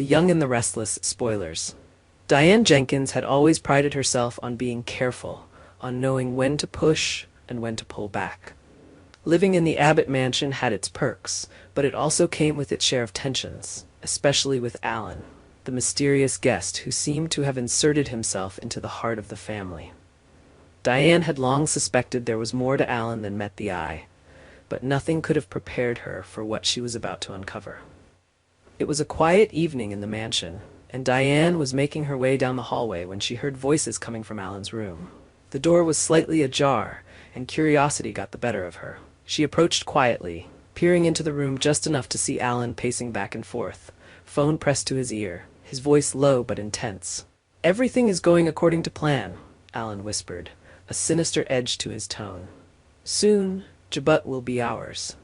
Young and the Restless, Spoilers. Diane Jenkins had always prided herself on being careful, on knowing when to push and when to pull back. Living in the Abbott mansion had its perks, but it also came with its share of tensions, especially with Alan, the mysterious guest who seemed to have inserted himself into the heart of the family. Diane had long suspected there was more to Alan than met the eye, but nothing could have prepared her for what she was about to uncover. It was a quiet evening in the mansion, and Diane was making her way down the hallway when she heard voices coming from Alan's room. The door was slightly ajar, and curiosity got the better of her. She approached quietly, peering into the room just enough to see Alan pacing back and forth, phone pressed to his ear, his voice low but intense. "Everything is going according to plan," Alan whispered, a sinister edge to his tone. "Soon, Jabut will be ours.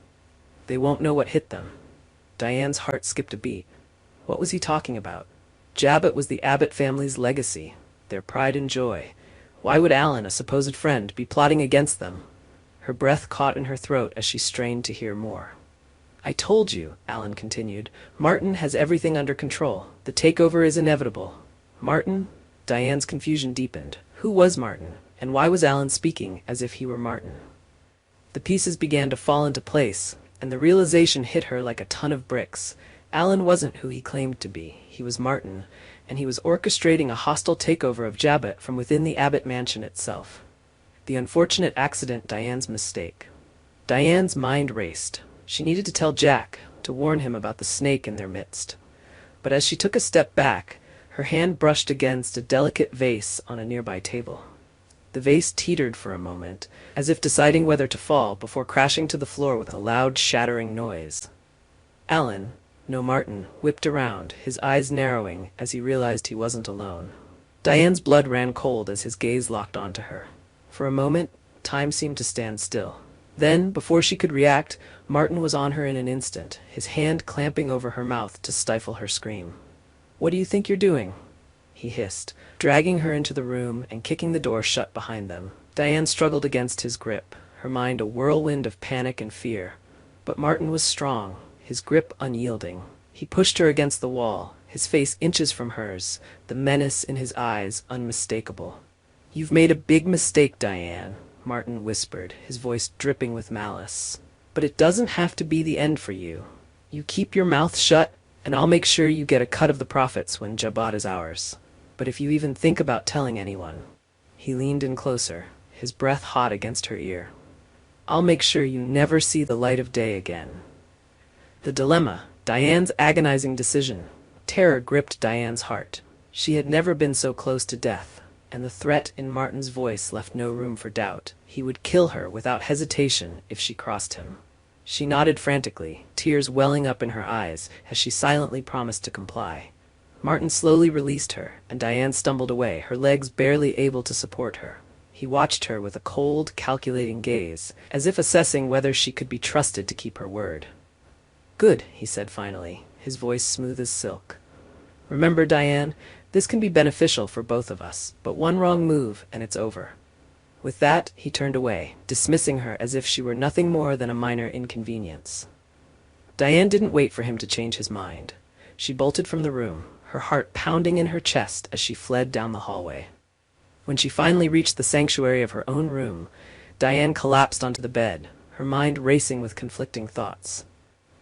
They won't know what hit them." Diane's heart skipped a beat. What was he talking about? Jabut was the Abbott family's legacy, their pride and joy. Why would Alan, a supposed friend, be plotting against them? Her breath caught in her throat as she strained to hear more. "I told you," Alan continued. "Martin has everything under control. The takeover is inevitable." Martin? Diane's confusion deepened. Who was Martin? And why was Alan speaking as if he were Martin? The pieces began to fall into place, and the realization hit her like a ton of bricks. Alan wasn't who he claimed to be. He was Martin, and he was orchestrating a hostile takeover of Jabut from within the Abbott mansion itself. The unfortunate accident, Diane's mistake. Diane's mind raced. She needed to tell Jack, to warn him about the snake in their midst. But as she took a step back, her hand brushed against a delicate vase on a nearby table. The vase teetered for a moment, as if deciding whether to fall, before crashing to the floor with a loud, shattering noise. Alan, no Martin, whipped around, his eyes narrowing as he realized he wasn't alone. Diane's blood ran cold as his gaze locked onto her. For a moment, time seemed to stand still. Then, before she could react, Martin was on her in an instant, his hand clamping over her mouth to stifle her scream. "What do you think you're doing?" he hissed, dragging her into the room and kicking the door shut behind them. Diane struggled against his grip, her mind a whirlwind of panic and fear. But Martin was strong, his grip unyielding. He pushed her against the wall, his face inches from hers, the menace in his eyes unmistakable. "You've made a big mistake, Diane," Martin whispered, his voice dripping with malice. "But it doesn't have to be the end for you. You keep your mouth shut, and I'll make sure you get a cut of the profits when Jabut is ours. But if you even think about telling anyone—" He leaned in closer, his breath hot against her ear. "I'll make sure you never see the light of day again." The dilemma, Diane's agonizing decision. Terror gripped Diane's heart. She had never been so close to death, and the threat in Martin's voice left no room for doubt. He would kill her without hesitation if she crossed him. She nodded frantically, tears welling up in her eyes as she silently promised to comply. Martin slowly released her, and Diane stumbled away, her legs barely able to support her. He watched her with a cold, calculating gaze, as if assessing whether she could be trusted to keep her word. "Good," he said finally, his voice smooth as silk. "Remember, Diane, this can be beneficial for both of us, but one wrong move and it's over." With that, he turned away, dismissing her as if she were nothing more than a minor inconvenience. Diane didn't wait for him to change his mind. She bolted from the room, her heart pounding in her chest as she fled down the hallway. When she finally reached the sanctuary of her own room, Diane collapsed onto the bed, her mind racing with conflicting thoughts.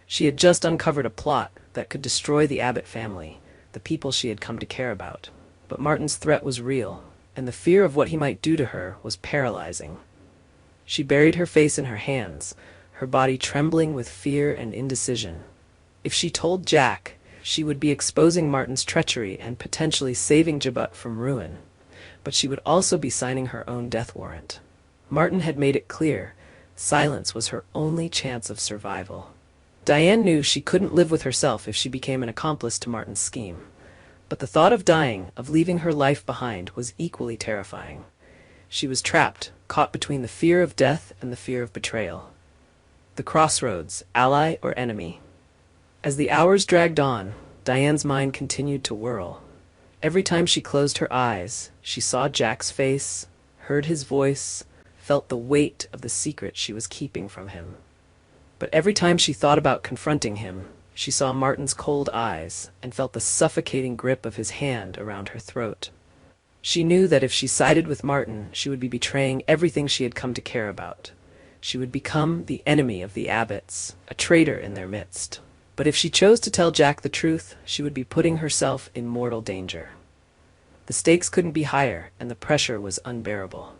She had just uncovered a plot that could destroy the Abbott family, the people she had come to care about. But Martin's threat was real, and the fear of what he might do to her was paralyzing. She buried her face in her hands, her body trembling with fear and indecision. If she told Jack, she would be exposing Martin's treachery and potentially saving Jabut from ruin. But she would also be signing her own death warrant. Martin had made it clear, silence was her only chance of survival. Diane knew she couldn't live with herself if she became an accomplice to Martin's scheme. But the thought of dying, of leaving her life behind, was equally terrifying. She was trapped, caught between the fear of death and the fear of betrayal. The crossroads, ally or enemy. As the hours dragged on, Diane's mind continued to whirl. Every time she closed her eyes, she saw Jack's face, heard his voice, felt the weight of the secret she was keeping from him. But every time she thought about confronting him, she saw Martin's cold eyes and felt the suffocating grip of his hand around her throat. She knew that if she sided with Martin, she would be betraying everything she had come to care about. She would become the enemy of the Abbotts, a traitor in their midst. But if she chose to tell Jack the truth, she would be putting herself in mortal danger. The stakes couldn't be higher, and the pressure was unbearable.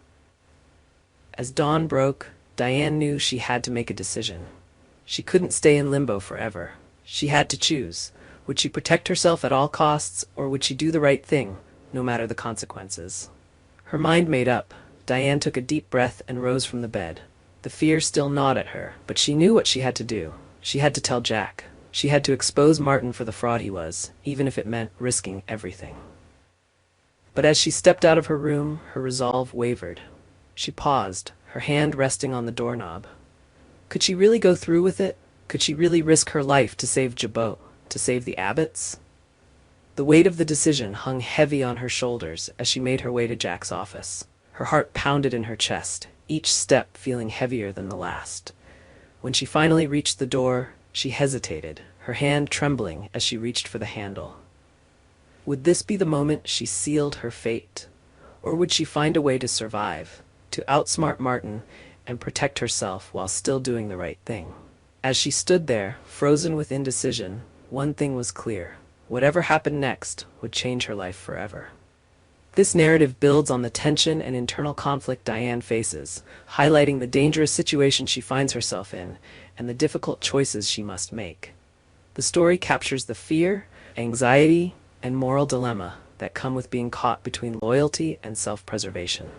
As dawn broke, Diane knew she had to make a decision. She couldn't stay in limbo forever. She had to choose. Would she protect herself at all costs, or would she do the right thing, no matter the consequences? Her mind made up, Diane took a deep breath and rose from the bed. The fear still gnawed at her, but she knew what she had to do. She had to tell Jack. She had to expose Martin for the fraud he was, even if it meant risking everything. But as she stepped out of her room, her resolve wavered. She paused, her hand resting on the doorknob. Could she really go through with it? Could she really risk her life to save Jabot, to save the Abbotts? The weight of the decision hung heavy on her shoulders as she made her way to Jack's office. Her heart pounded in her chest, each step feeling heavier than the last. When she finally reached the door, she hesitated, her hand trembling as she reached for the handle. Would this be the moment she sealed her fate? Or would she find a way to survive, to outsmart Martin and protect herself while still doing the right thing? As she stood there, frozen with indecision, one thing was clear. Whatever happened next would change her life forever. This narrative builds on the tension and internal conflict Diane faces, highlighting the dangerous situation she finds herself in and the difficult choices she must make. The story captures the fear, anxiety, and moral dilemma that come with being caught between loyalty and self-preservation.